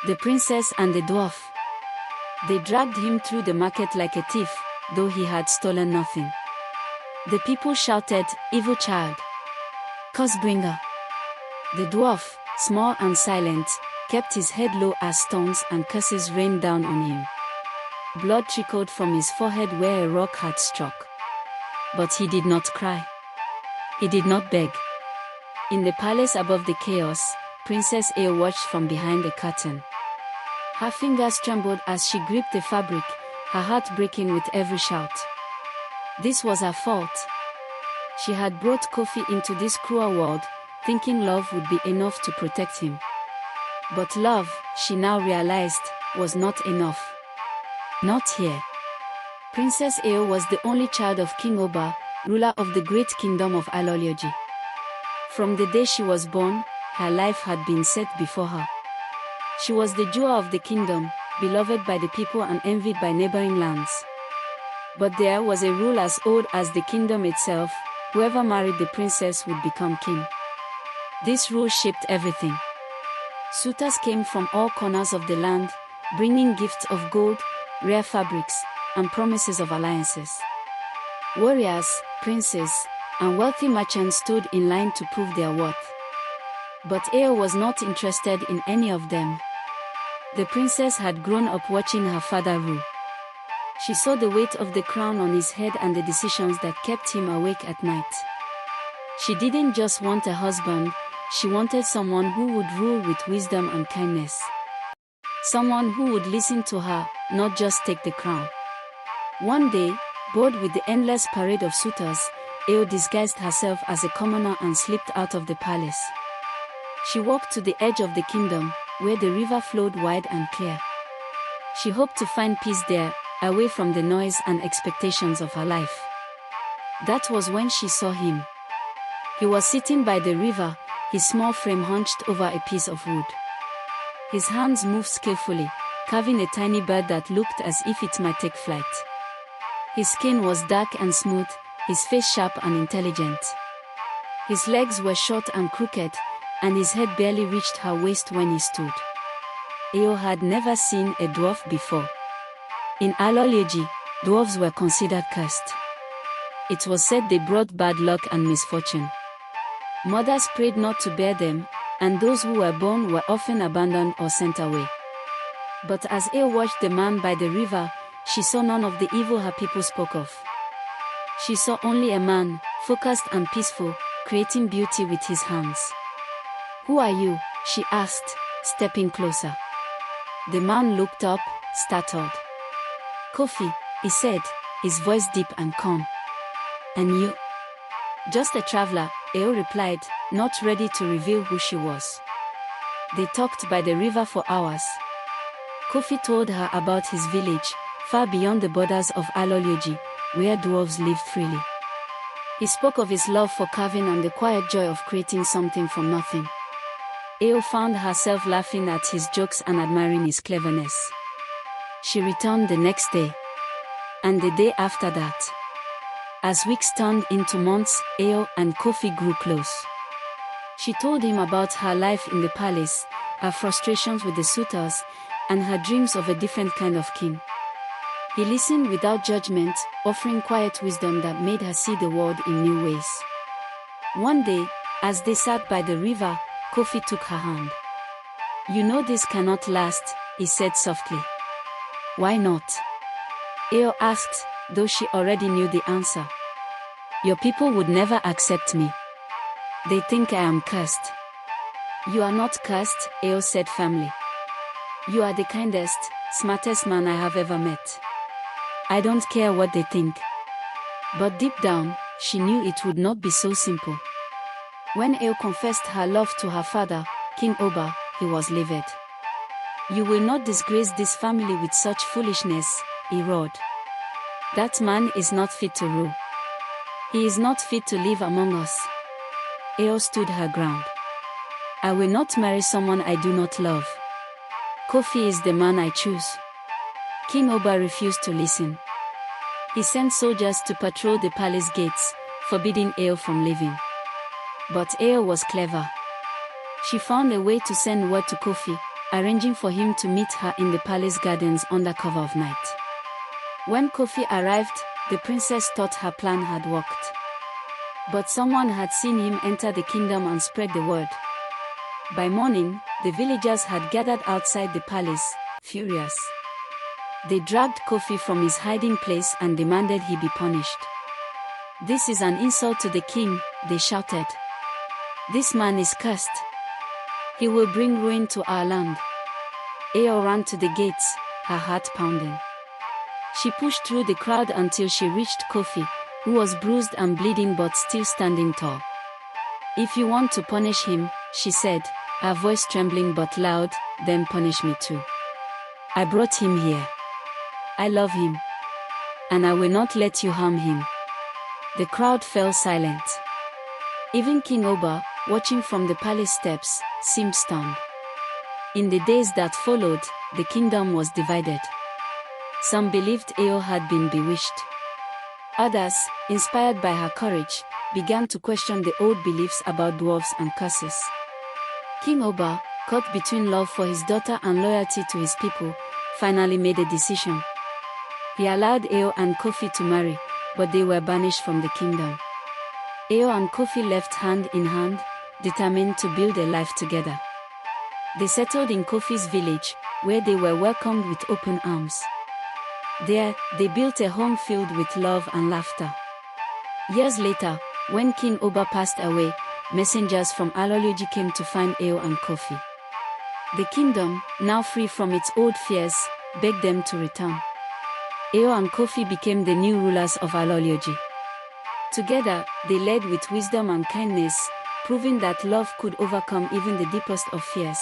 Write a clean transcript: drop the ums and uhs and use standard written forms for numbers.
The princess and the dwarf. They dragged him through the market like a thief, though he had stolen nothing. The people shouted, "Evil child! Curse-bringer!" The dwarf, small and silent, kept his head low as stones and curses rained down on him. Blood trickled from his forehead where a rock had struck. But he did not cry. He did not beg. In the palace above the chaos, Princess Ayo watched from behind a curtain. Her fingers trembled as she gripped the fabric, her heart breaking with every shout. This was her fault. She had brought Kofi into this cruel world, thinking love would be enough to protect him. But love, she now realized, was not enough. Not here. Princess Ayo was the only child of King Oba, ruler of the great kingdom of Alolioji. From the day she was born, her life had been set before her. She was the jewel of the kingdom, beloved by the people and envied by neighboring lands. But there was a rule as old as the kingdom itself: whoever married the princess would become king. This rule shaped everything. Suitors came from all corners of the land, bringing gifts of gold, rare fabrics, and promises of alliances. Warriors, princes, and wealthy merchants stood in line to prove their worth. But Ayo was not interested in any of them. The princess had grown up watching her father rule. She saw the weight of the crown on his head and the decisions that kept him awake at night. She didn't just want a husband, she wanted someone who would rule with wisdom and kindness. Someone who would listen to her, not just take the crown. One day, bored with the endless parade of suitors, Ayo disguised herself as a commoner and slipped out of the palace. She walked to the edge of the kingdom, where the river flowed wide and clear. She hoped to find peace there, away from the noise and expectations of her life. That was when she saw him. He was sitting by the river, his small frame hunched over a piece of wood. His hands moved skillfully, carving a tiny bird that looked as if it might take flight. His skin was dark and smooth, his face sharp and intelligent. His legs were short and crooked, and his head barely reached her waist when he stood. Ayo had never seen a dwarf before. In Alolioji, dwarves were considered cursed. It was said they brought bad luck and misfortune. Mothers prayed not to bear them, and those who were born were often abandoned or sent away. But as Ayo watched the man by the river, she saw none of the evil her people spoke of. She saw only a man, focused and peaceful, creating beauty with his hands. "Who are you?" she asked, stepping closer. The man looked up, startled. "Kofi," he said, his voice deep and calm. "And you?" "Just a traveler," Ayo replied, not ready to reveal who she was. They talked by the river for hours. Kofi told her about his village, far beyond the borders of Alolioji, where dwarves lived freely. He spoke of his love for carving and the quiet joy of creating something from nothing. Ayo found herself laughing at his jokes and admiring his cleverness. She returned the next day. And the day after that. As weeks turned into months, Ayo and Kofi grew close. She told him about her life in the palace, her frustrations with the suitors, and her dreams of a different kind of king. He listened without judgment, offering quiet wisdom that made her see the world in new ways. One day, as they sat by the river, Kofi took her hand. "You know this cannot last," he said softly. "Why not?" Ayo asked, though she already knew the answer. "Your people would never accept me. They think I am cursed." "You are not cursed," Ayo said firmly. "You are the kindest, smartest man I have ever met. I don't care what they think." But deep down, she knew it would not be so simple. When Ayo confessed her love to her father, King Oba, he was livid. "You will not disgrace this family with such foolishness," he roared. "That man is not fit to rule. He is not fit to live among us." Ayo stood her ground. "I will not marry someone I do not love. Kofi is the man I choose." King Oba refused to listen. He sent soldiers to patrol the palace gates, forbidding Ayo from leaving. But Ayo was clever. She found a way to send word to Kofi, arranging for him to meet her in the palace gardens under cover of night. When Kofi arrived, the princess thought her plan had worked. But someone had seen him enter the kingdom and spread the word. By morning, the villagers had gathered outside the palace, furious. They dragged Kofi from his hiding place and demanded he be punished. "This is an insult to the king," they shouted. "This man is cursed. He will bring ruin to our land." Eo ran to the gates, her heart pounding. She pushed through the crowd until she reached Kofi, who was bruised and bleeding but still standing tall. "If you want to punish him," she said, her voice trembling but loud, "then punish me too. I brought him here. I love him. And I will not let you harm him." The crowd fell silent. Even King Oba, watching from the palace steps, seemed stunned. In the days that followed, the kingdom was divided. Some believed Eo had been bewitched. Others, inspired by her courage, began to question the old beliefs about dwarves and curses. King Oba, caught between love for his daughter and loyalty to his people, finally made a decision. He allowed Eo and Kofi to marry, but they were banished from the kingdom. Eo and Kofi left hand in hand, determined to build a life together. They settled in Kofi's village, where they were welcomed with open arms. There, they built a home filled with love and laughter. Years later, when King Oba passed away, messengers from Alology came to find Eo and Kofi. The kingdom, now free from its old fears, begged them to return. Eo and Kofi became the new rulers of Alology. Together, they led with wisdom and kindness, proving that love could overcome even the deepest of fears.